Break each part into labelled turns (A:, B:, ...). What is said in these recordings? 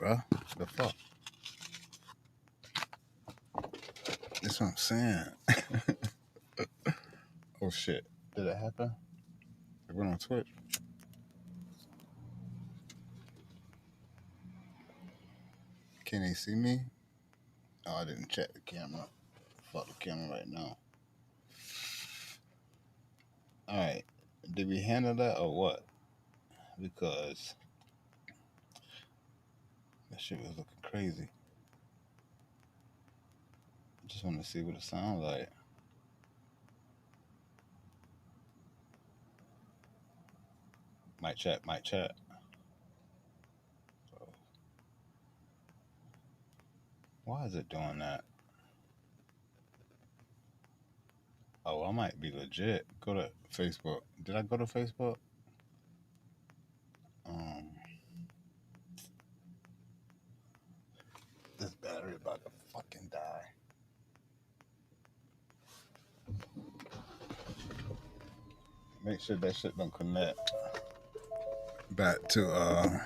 A: bro. The fuck? That's what I'm saying. Oh shit! Did it happen? It went on Twitch. Can they see me? Oh, I didn't check the camera. Fuck the camera right now. All right. Did we handle that or what? Because that shit was looking crazy. Just want to see what it sounds like. Mic check, mic check. So, why is it doing that? Oh, I might be legit. Go to Facebook. Did I go to Facebook? This battery about to fucking die. Make sure that shit don't connect. Back to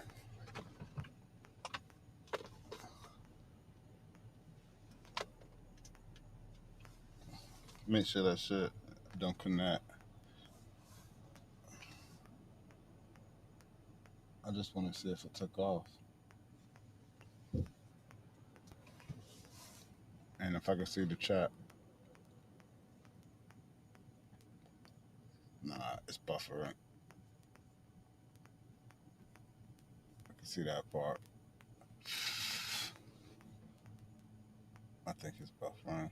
A: make sure that shit don't connect. I just want to see if it took off. And if I can see the chat. Nah, it's buffering. I can see that part. I think it's buffering.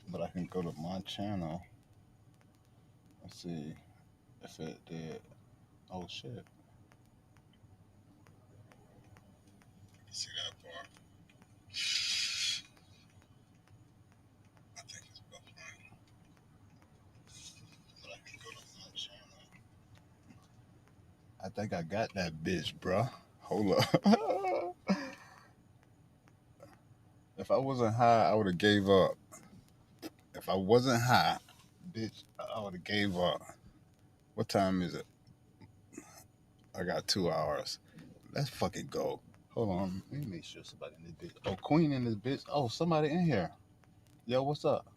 A: But I can go to my channel and see if it did. Oh shit. I can see that part. I think it's buffering. But I can go to my channel. I think I got that bitch, bruh. Hold up. If I wasn't high, I would have gave up. If I wasn't high, bitch, I would have gave up. What time is it? I got 2 hours. Let's fucking go. Hold on. Let me make sure somebody in this bitch. Oh, Queen in this bitch. Oh, somebody in here. Yo, what's up?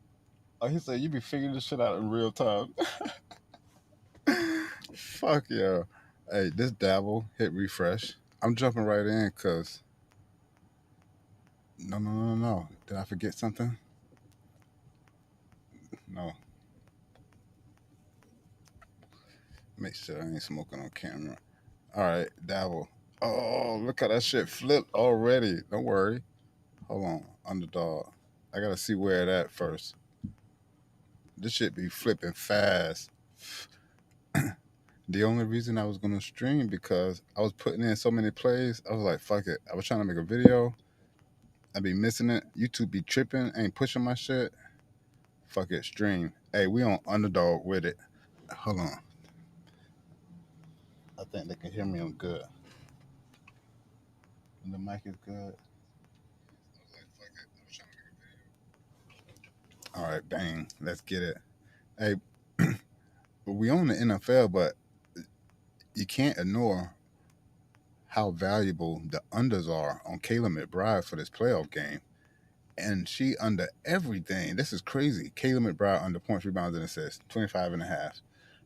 A: Oh, he said you be figuring this shit out in real time. Fuck yeah. Hey, this dabble, hit refresh. I'm jumping right in because... No. Did I forget something? No. Make sure I ain't smoking on camera. All right, dabble. Oh, look how that shit flipped already. Don't worry. Hold on, Underdog. I gotta see where it at first. This shit be flipping fast. The only reason I was gonna stream because I was putting in so many plays. I was like, fuck it. I was trying to make a video. I be missing it. YouTube be tripping, ain't pushing my shit. Fuck it, stream. Hey, we on Underdog with it. Hold on. I think they can hear me on good. And the mic is good. All right, bang. Let's get it. Hey, we own the NFL, but you can't ignore how valuable the unders are on Kayla McBride for this playoff game. And she under everything. This is crazy. Kayla McBride under points, rebounds, and assists, 25.5.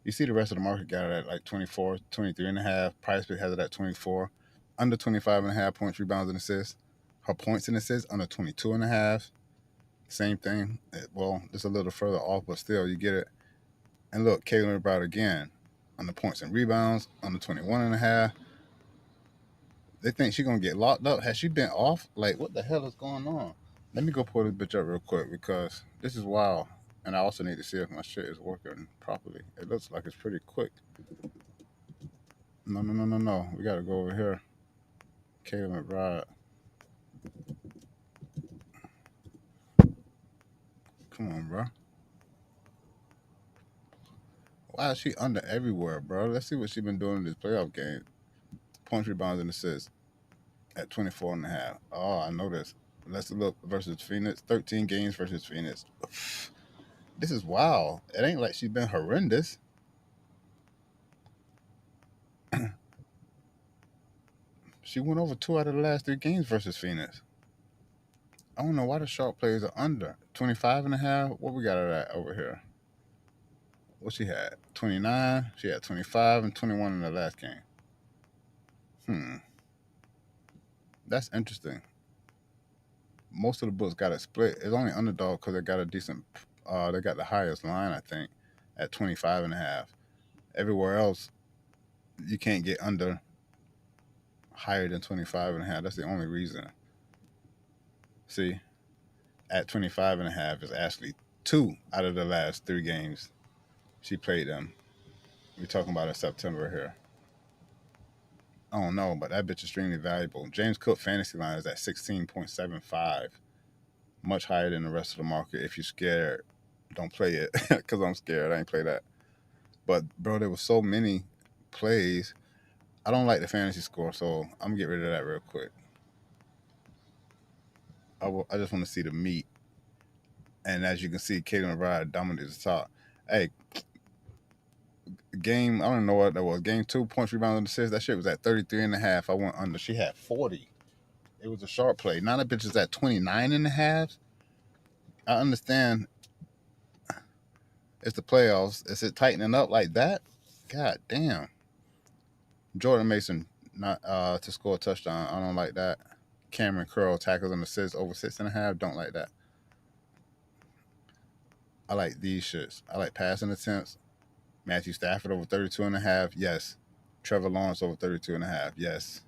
A: You see the rest of the market got it at like 24, 23.5. ParlayPlay has it at 24. Under 25.5 points, rebounds, and assists. Her points and assists under 22.5. Same thing. Well, just a little further off, but still, you get it. And look, Kayla McBride again, on the points and rebounds, under 21.5. They think she's going to get locked up. Has she been off? Like, what the hell is going on? Let me go pull this bitch up real quick because this is wild. And I also need to see if my shit is working properly. It looks like it's pretty quick. No. We got to go over here. Kayla McBride. Come on, bro. Why is she under everywhere, bro? Let's see what she's been doing in this playoff game. Points, rebounds, and assists at 24.5. Oh, I know this. Let's look versus Phoenix. 13 games versus Phoenix. This is wild. It ain't like she's been horrendous. She went over 2 out of the last 3 games versus Phoenix. I don't know why the sharp plays are under 25 and a half. What we got her at over here? What she had? 29. She had 25 and 21 in the last game. That's interesting. Most of the books got it split. It's only Underdog because they got a decent. They got the highest line, I think, at 25 and a half. Everywhere else, you can't get under higher than 25 and a half. That's the only reason. See, at 25 and a half is actually 2 out of the last 3 games she played them. We're talking about in September here. I don't know, but that bitch is extremely valuable. James Cook fantasy line is at 16.75, much higher than the rest of the market. If you're scared, don't play it because I'm scared. I ain't play that. But bro, there were so many plays. I don't like the fantasy score, so I'm gonna get rid of that real quick. I just want to see the meat. And as you can see, Kaden McBride dominated the top. Hey, game, I don't know what that was. Game 2, points, rebounds, and assists. That shit was at 33 and a half. I went under. She had 40. It was a sharp play. Now that bitch is at 29 and a half. I understand it's the playoffs. Is it tightening up like that? God damn. Jordan Mason not to score a touchdown. I don't like that. Cameron Curl tackles and assists over 6.5. Don't like that. I like these shits. I like passing attempts. Matthew Stafford over 32 and a half. Yes. Trevor Lawrence over 32 and a half. Yes.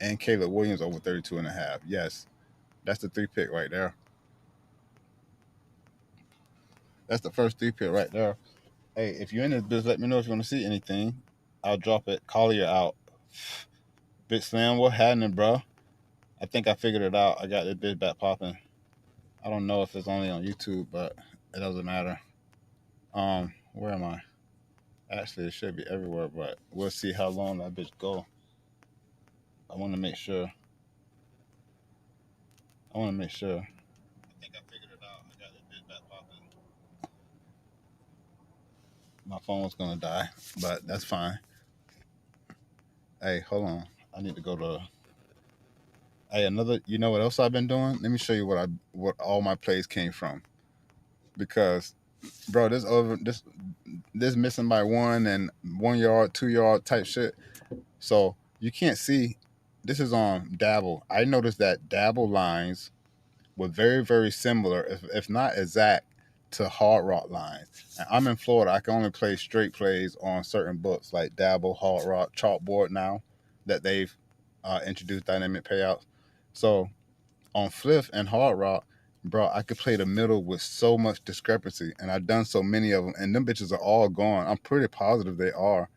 A: And Caleb Williams over 32 and a half. Yes. That's the 3 pick right there. That's the first 3 pick right there. Hey, if you're in this biz, let me know if you want to see anything. I'll drop it. Collier out. Big Slam, what happening, bro? I think I figured it out. I got this bitch back popping. I don't know if it's only on YouTube, but it doesn't matter. Where am I? Actually, it should be everywhere, but we'll see how long that bitch go. I want to make sure. I think I figured it out. I got this bitch back popping. My phone was gonna die, but that's fine. Hey, hold on. I need to go to. Hey, another. You know what else I've been doing? Let me show you what all my plays came from. Because, bro, this missing by 1 and 1 yard, 2 yard type shit. So you can't see. This is on Dabble. I noticed that Dabble lines were very, very similar, if not exact, to Hard Rock lines. And I'm in Florida. I can only play straight plays on certain books like Dabble, Hard Rock, Chalkboard now that they've introduced dynamic payouts. So on Fliff and Hard Rock, bro, I could play the middle with so much discrepancy, and I've done so many of them, and them bitches are all gone. I'm pretty positive they are,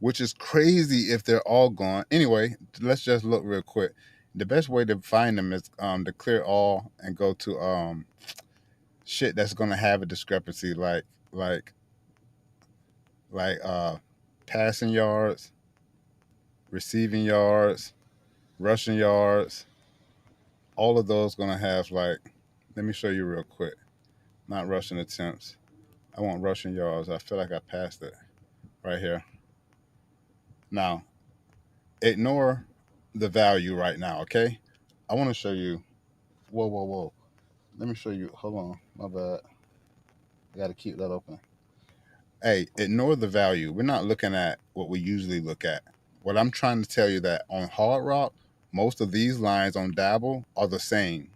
A: which is crazy if they're all gone. Anyway, let's just look real quick. The best way to find them is to clear all and go to shit that's gonna have a discrepancy, like passing yards, receiving yards, rushing yards. All of those gonna have like. Let me show you real quick. Not rushing attempts. I want rushing yards. I feel like I passed it right here. Now, ignore the value right now, okay? I want to show you. Whoa. Let me show you. Hold on. My bad. I got to keep that open. Hey, ignore the value. We're not looking at what we usually look at. What I'm trying to tell you that on Hard Rock, most of these lines on Dabble are the same.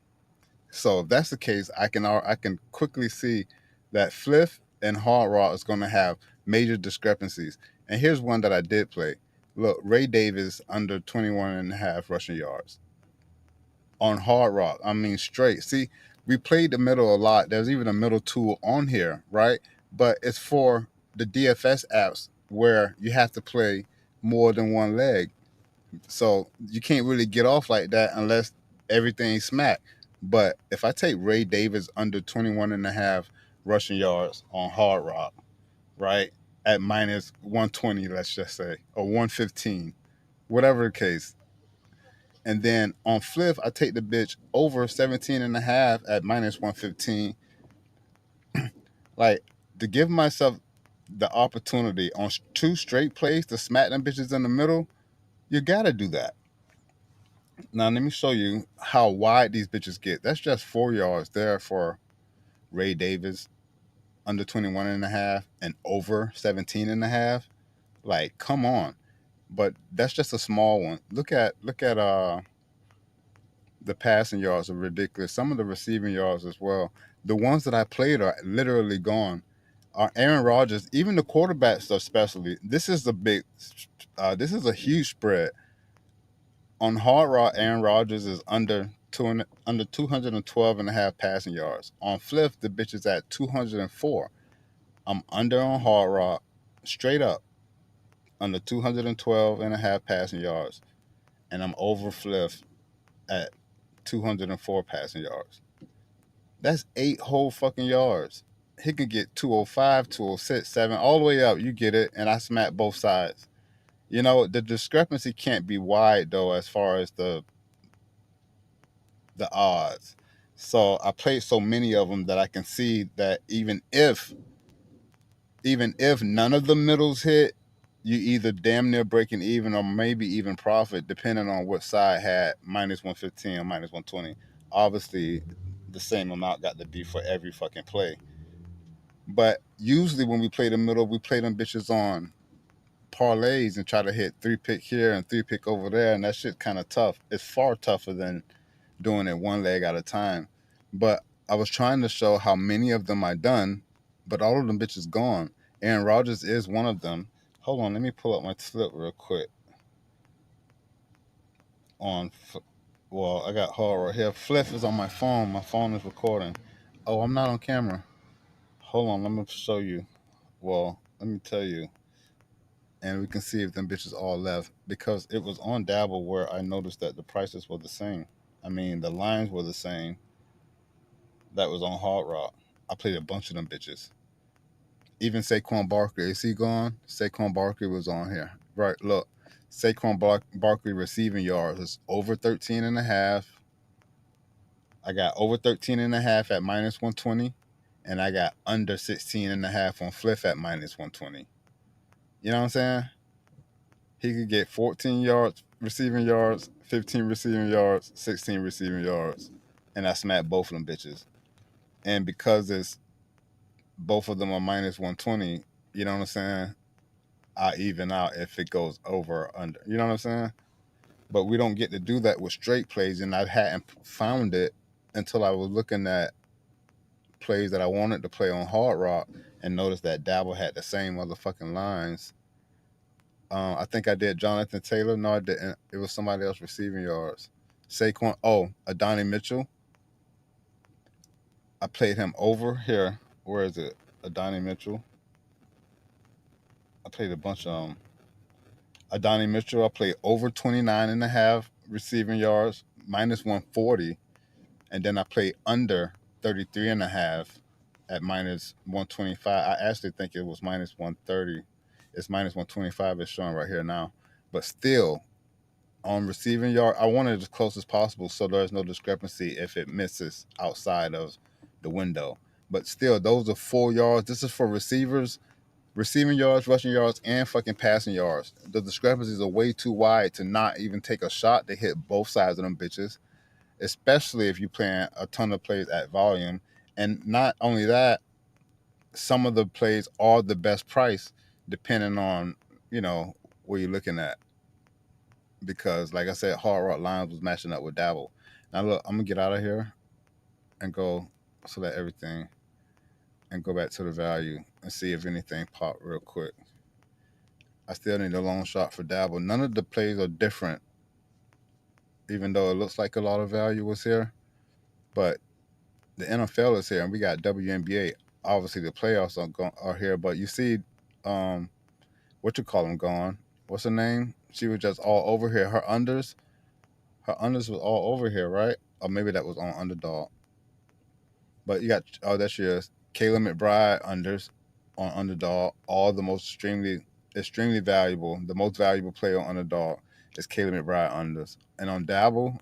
A: So if that's the case, I can quickly see that Fliff and Hard Rock is going to have major discrepancies. And here's one that I did play. Look, Ray Davis under 21 and a half rushing yards. On Hard Rock, I mean straight. See, we played the middle a lot. There's even a middle tool on here, right? But it's for the DFS apps where you have to play more than one leg. So you can't really get off like that unless everything's smack. But if I take Ray Davis under 21 and a half rushing yards on Hard Rock, right, at minus 120, let's just say, or 115, whatever the case. And then on Fliff, I take the bitch over 17 and a half at minus 115. Like, to give myself the opportunity on 2 straight plays to smack them bitches in the middle, you got to do that. Now let me show you how wide these bitches get. That's just 4 yards there for Ray Davis, under 21 and a half and over 17 and a half. Like, come on. But that's just a small one. Look at the passing yards are ridiculous. Some of the receiving yards as well. The ones that I played are literally gone. Aaron Rodgers, even the quarterbacks especially. This is a huge spread. On Hard Rock, Aaron Rodgers is under 212 and a half passing yards. On Fliff, the bitch is at 204. I'm under on Hard Rock, straight up, under 212 and a half passing yards. And I'm over Fliff at 204 passing yards. That's 8 whole fucking yards. He can get 205, 206, 7, all the way up. You get it. And I smack both sides. You know, the discrepancy can't be wide, though, as far as the odds. So I played so many of them that I can see that even if none of the middles hit, you either damn near breaking even or maybe even profit, depending on what side had minus 115 or minus 120. Obviously, the same amount got to be for every fucking play. But usually when we play the middle, we play them bitches on parlays and try to hit 3 pick here and 3 pick over there, and that shit kind of tough. It's far tougher than doing it one leg at a time. But I was trying to show how many of them I done, but all of them bitches gone. Aaron Rodgers is one of them. Hold on, let me pull up my slip real quick. Well, I got horror here. Fliff is on my phone. My phone is recording. Oh, I'm not on camera. Hold on, let me show you. Well, let me tell you. And we can see if them bitches all left. Because it was on Dabble where I noticed that the prices were the same. I mean, the lines were the same. That was on Hard Rock. I played a bunch of them bitches. Even Saquon Barkley, is he gone? Saquon Barkley was on here. Right, look. Barkley receiving yards is over 13 and a half. I got over 13 and a half at minus 120. And I got under 16 and a half on Fliff at minus 120. You know what I'm saying? He could get 14 yards receiving yards, 15 receiving yards, 16 receiving yards. And I smacked both of them bitches. And because it's both of them are minus 120, you know what I'm saying? I even out if it goes over or under. You know what I'm saying? But we don't get to do that with straight plays, and I hadn't found it until I was looking at plays that I wanted to play on Hard Rock and noticed that Dabble had the same motherfucking lines. I think I did Jonathan Taylor. No, I didn't. It was somebody else receiving yards. Saquon. Oh, Adonai Mitchell. I played him over here. Where is it? Adonai Mitchell. I played a bunch of them. Adonai Mitchell, I played over 29 and a half receiving yards, minus 140. And then I played under 33 and a half at minus 125. I actually think it was minus 130. It's minus 125. It's showing right here now. But still, on receiving yard, I wanted it as close as possible so there's no discrepancy if it misses outside of the window. But still, those are 4 yards. This is for receivers. Receiving yards, rushing yards, and fucking passing yards. The discrepancies are way too wide to not even take a shot to hit both sides of them bitches, especially if you're playing a ton of plays at volume. And not only that, some of the plays are the best price depending on, you know, where you're looking at. Because, like I said, Hard Rock Lines was matching up with Dabble. Now, look, I'm going to get out of here and go select everything and go back to the value and see if anything popped real quick. I still need a long shot for Dabble. None of the plays are different, even though it looks like a lot of value was here. But the NFL is here, and we got WNBA. Obviously, the playoffs are here, but you see, what you call them gone? What's her name? She was just all over here. Her unders was all over here, right? Or maybe that was on Underdog. But you got that's yours. Kayla McBride unders on Underdog. All the most extremely valuable. The most valuable player on Underdog is Kayla McBride unders. And on Dabble,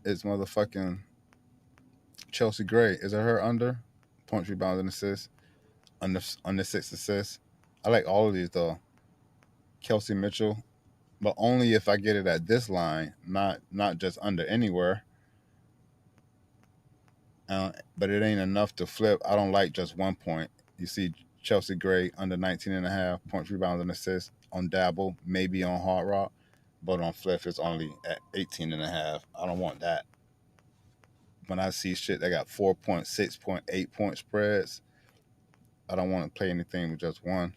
A: it's motherfucking Chelsea Gray. Is it her under? Points, rebounds, and assists. Under 6 assists. I like all of these though. Kelsey Mitchell, but only if I get it at this line, not just under anywhere. But it ain't enough to flip. I don't like just 1 point. You see Chelsea Gray under 19 and a half points, rebounds, and assists on Dabble, maybe on Hard Rock, but on Flip it's only at 18 and a half. I don't want that. When I see shit that got 4 point, 6 point, 8 point spreads, I don't want to play anything with just one.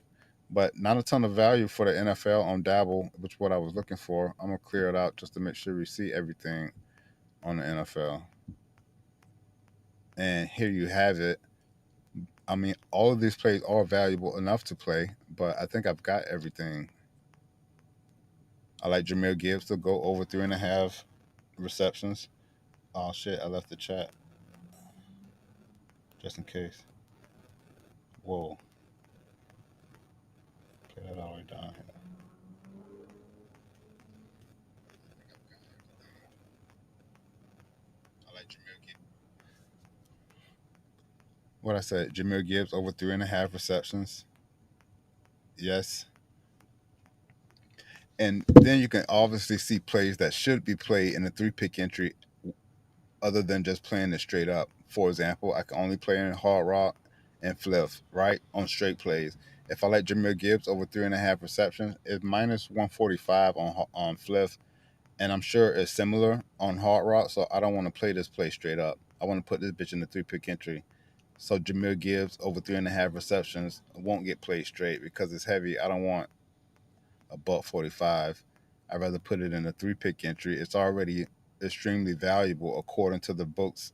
A: But not a ton of value for the NFL on Dabble, which is what I was looking for. I'm gonna clear it out just to make sure we see everything on the NFL. And here you have it. I mean, all of these plays are valuable enough to play, but I think I've got everything. I like Jameer Gibbs to go over 3.5 receptions. Oh shit, I left the chat just in case. Whoa, play that all the way down here. I like Jameer Gibbs. What I said, Jameer Gibbs over 3.5 receptions. Yes. And then you can obviously see plays that should be played in a 3 pick entry other than just playing it straight up. For example, I can only play in Hard Rock and Flip, right? On straight plays. If I like Jameer Gibbs over 3.5 receptions, it's minus 145 on Flip, and I'm sure it's similar on Hard Rock, so I don't want to play this play straight up. I want to put this bitch in the 3 pick entry. So Jameer Gibbs over 3.5 receptions won't get played straight because it's heavy. I don't want a buck 45. I'd rather put it in a 3 pick entry. It's already extremely valuable according to the books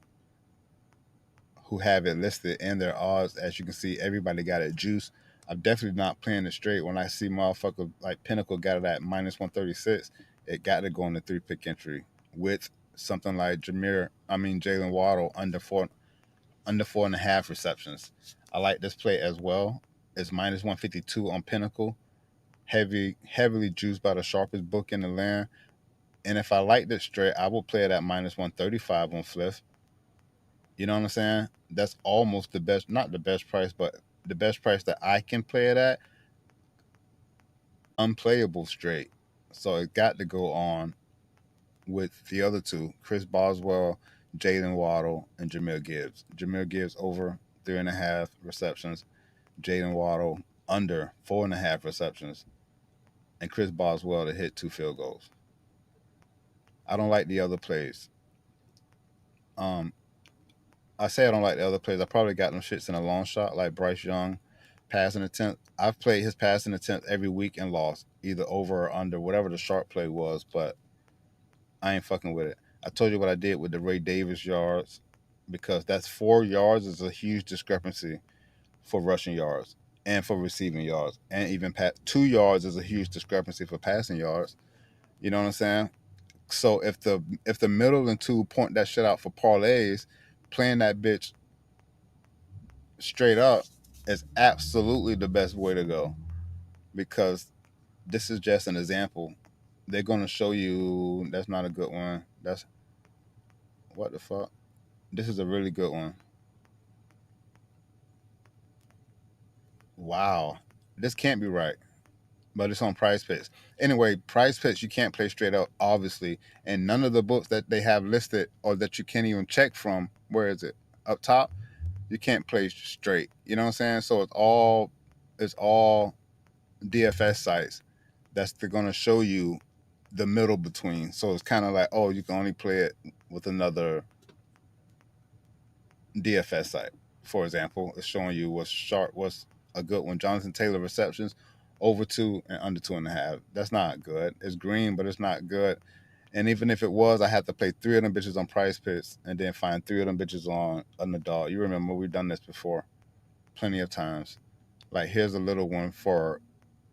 A: who have it listed and their odds. As you can see, everybody got it juice. I'm definitely not playing it straight. When I see motherfucker like Pinnacle got it at minus 136, it got to go in the 3 pick entry with something like Jalen Waddle under 4.5 receptions. I like this play as well. It's minus 152 on Pinnacle. Heavily juiced by the sharpest book in the land. And if I like this straight, I will play it at minus 135 on Flip. You know what I'm saying? That's almost the best, not the best price, but the best price that I can play it at. Unplayable straight. So it got to go on with the other two, Chris Boswell, Jalen Waddle, and Jameer Gibbs. Jameer Gibbs over 3.5 receptions. Jalen Waddle under 4.5 receptions. And Chris Boswell to hit 2 field goals. I don't like the other plays. Um, I say I don't like the other plays. I probably got them shits in a long shot, like Bryce Young, passing attempt. I've played his passing attempt every week and lost, either over or under, whatever the sharp play was, but I ain't fucking with it. I told you what I did with the Ray Davis yards because that's 4 yards is a huge discrepancy for rushing yards and for receiving yards. And even 2 yards is a huge discrepancy for passing yards. You know what I'm saying? So if the middle and two point that shit out for parlays, playing that bitch straight up is absolutely the best way to go because this is just an example. They're gonna show you that's not a good one. That's what the fuck. This is a really good one. Wow, this can't be right, but it's on Price Picks. Anyway, Price Picks you can't play straight up, obviously, and none of the books that they have listed or that you can't even check from. Where is it? Up top, you can't play straight. You know what I'm saying? So it's all DFS sites that's they're gonna show you the middle between. So it's kind of like, oh, you can only play it with another DFS site. For example, it's showing you what's a good one. Jonathan Taylor receptions over 2 and under 2.5. That's not good. It's green, but it's not good. And even if it was, I had to play 3 of them bitches on Price Picks and then find 3 of them bitches on Underdog. You remember we've done this before, plenty of times. Like here's a little one for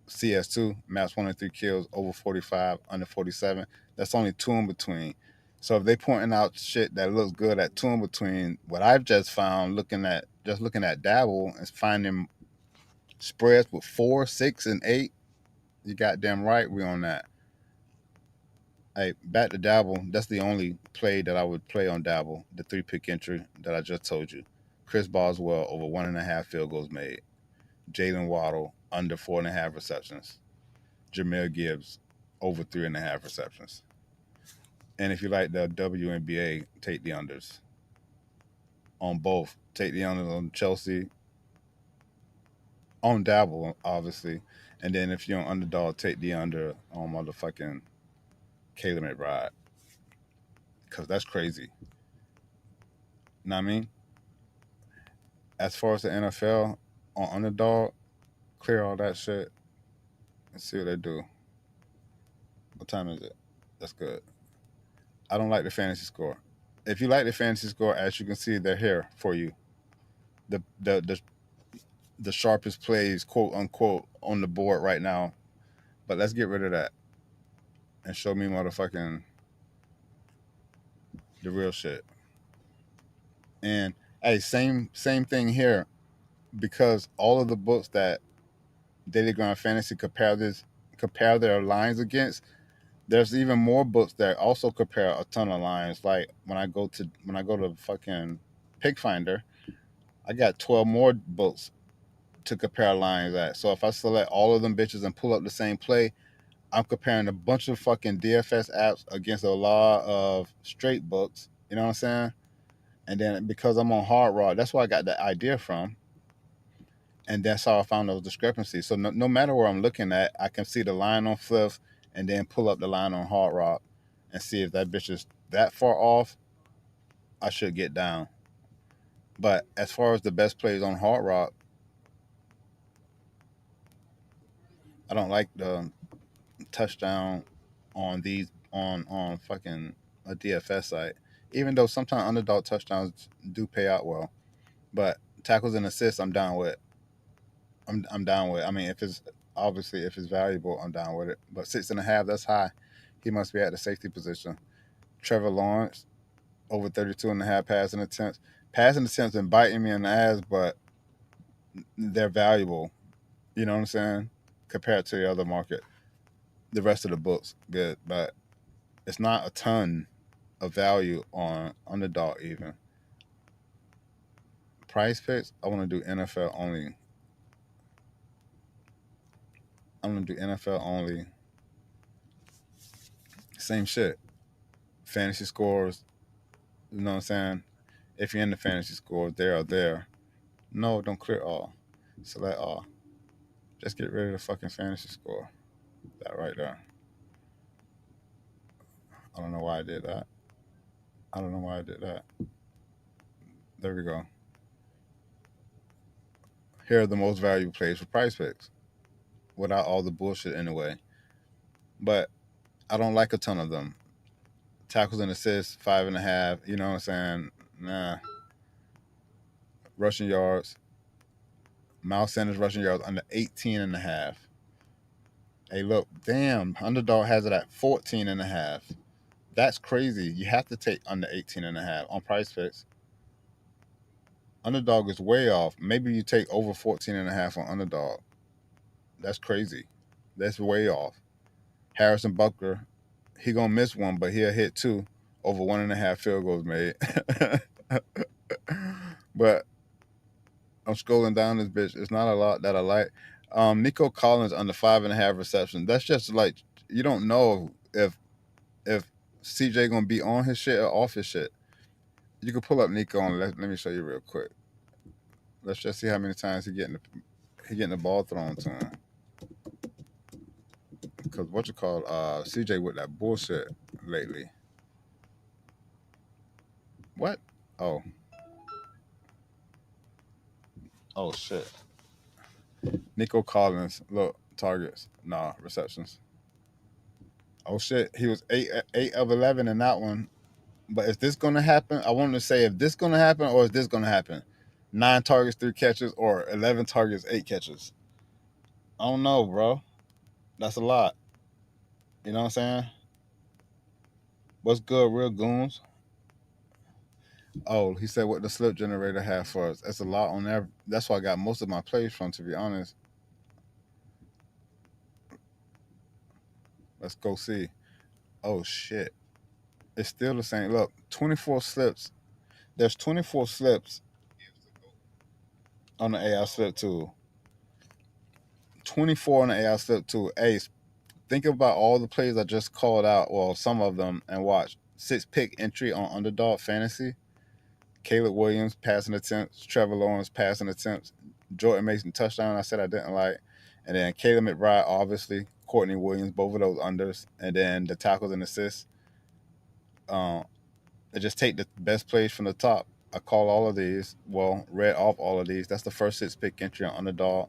A: CS2, max 103 kills, over 45, under 47. That's only 2 in between. So if they pointing out shit that looks good at 2 in between, what I've just found looking at Dabble and finding spreads with 4, 6, and 8, you goddamn right we on that. Hey, back to Dabble. That's the only play that I would play on Dabble, the 3 pick entry that I just told you. Chris Boswell over 1.5 field goals made. Jalen Waddle under 4.5 receptions. Jameer Gibbs over 3.5 receptions. And if you like the WNBA, take the unders on both. Take the unders on Chelsea, on Dabble, obviously. And then if you're on Underdog, take the under on motherfucking Caleb McBride. Because that's crazy. Know what I mean? As far as the NFL, on Underdog, clear all that shit and see what they do. What time is it? That's good. I don't like the fantasy score. If you like the fantasy score, as you can see, they're here for you. The sharpest plays, quote unquote, on the board right now. But let's get rid of that and show me motherfucking the real shit. And hey, same thing here, because all of the books that Daily Grind Fantasy compare their lines against. There's even more books that also compare a ton of lines. Like when I go to fucking Pick Finder, I got 12 more books to compare lines at. So if I select all of them bitches and pull up the same play, I'm comparing a bunch of fucking DFS apps against a lot of straight books. You know what I'm saying? And then because I'm on Hard Rock, that's where I got the idea from. And that's how I found those discrepancies. So no matter where I'm looking at, I can see the line on Fliff and then pull up the line on Hard Rock and see if that bitch is that far off. I should get down. But as far as the best plays on Hard Rock, I don't like the touchdown on these on fucking a DFS site. Even though sometimes underdog touchdowns do pay out well, but tackles and assists, I'm down with. I'm down with. I mean, if it's valuable, I'm down with it. But 6.5, that's high. He must be at the safety position. Trevor Lawrence, over 32.5 passing attempts. Passing attempts been biting me in the ass, but they're valuable. You know what I'm saying? Compared to the other market. The rest of the books, good, but it's not a ton of value on Underdog even. Price picks, I want to do NFL only. I'm going to do NFL only. Same shit. Fantasy scores, you know what I'm saying? If you're in the fantasy scores, they are there. No, don't clear all. Select all. Just get rid of the fucking fantasy score. That right there. I don't know why I did that. I don't know why I did that. There we go. Here are the most valuable plays for price picks without all the bullshit anyway. But I don't like a ton of them. Tackles and assists, 5.5. You know what I'm saying? Nah. Rushing yards. Miles Sanders rushing yards under 18.5. Hey, look, damn. Underdog has it at 14.5. That's crazy. You have to take under 18.5 on price picks. Underdog is way off. Maybe you take over 14.5 on Underdog. That's crazy. That's way off. Harrison Butker, he gonna miss one, but he'll hit two. Over 1.5 field goals made. But I'm scrolling down this bitch. It's not a lot that I like. Nico Collins under 5.5 receptions. That's just like you don't know if CJ gonna be on his shit or off his shit. You can pull up Nico and let me show you real quick. Let's just see how many times he getting the ball thrown to him. Because what you call CJ with that bullshit lately. What? Oh shit. Nico Collins, look, targets. Nah, receptions. Oh shit. He was 8 of 11 in that one. But is this gonna happen? I wanted to say if this gonna happen or is this gonna happen? 9 targets, 3 catches, or 11 targets, 8 catches. I don't know, bro. That's a lot. You know what I'm saying? What's good, real goons? Oh, he said what the slip generator had for us. That's a lot on there. That's why I got most of my plays from, to be honest. Let's go see. Oh shit. It's still the same. Look, 24 slips. There's 24 slips on the AI slip tool. 24 on the AI slip tool. Hey, think about all the plays I just called out, well, some of them, and watch. 6-pick entry on Underdog Fantasy. Caleb Williams passing attempts, Trevor Lawrence passing attempts, Jordan Mason touchdown. I said I didn't like, and then Caleb McBride, obviously, Courtney Williams, both of those unders, and then the tackles and assists. I just take the best plays from the top. I call all of these. Well, read off all of these. That's the first 6-pick entry on Underdog.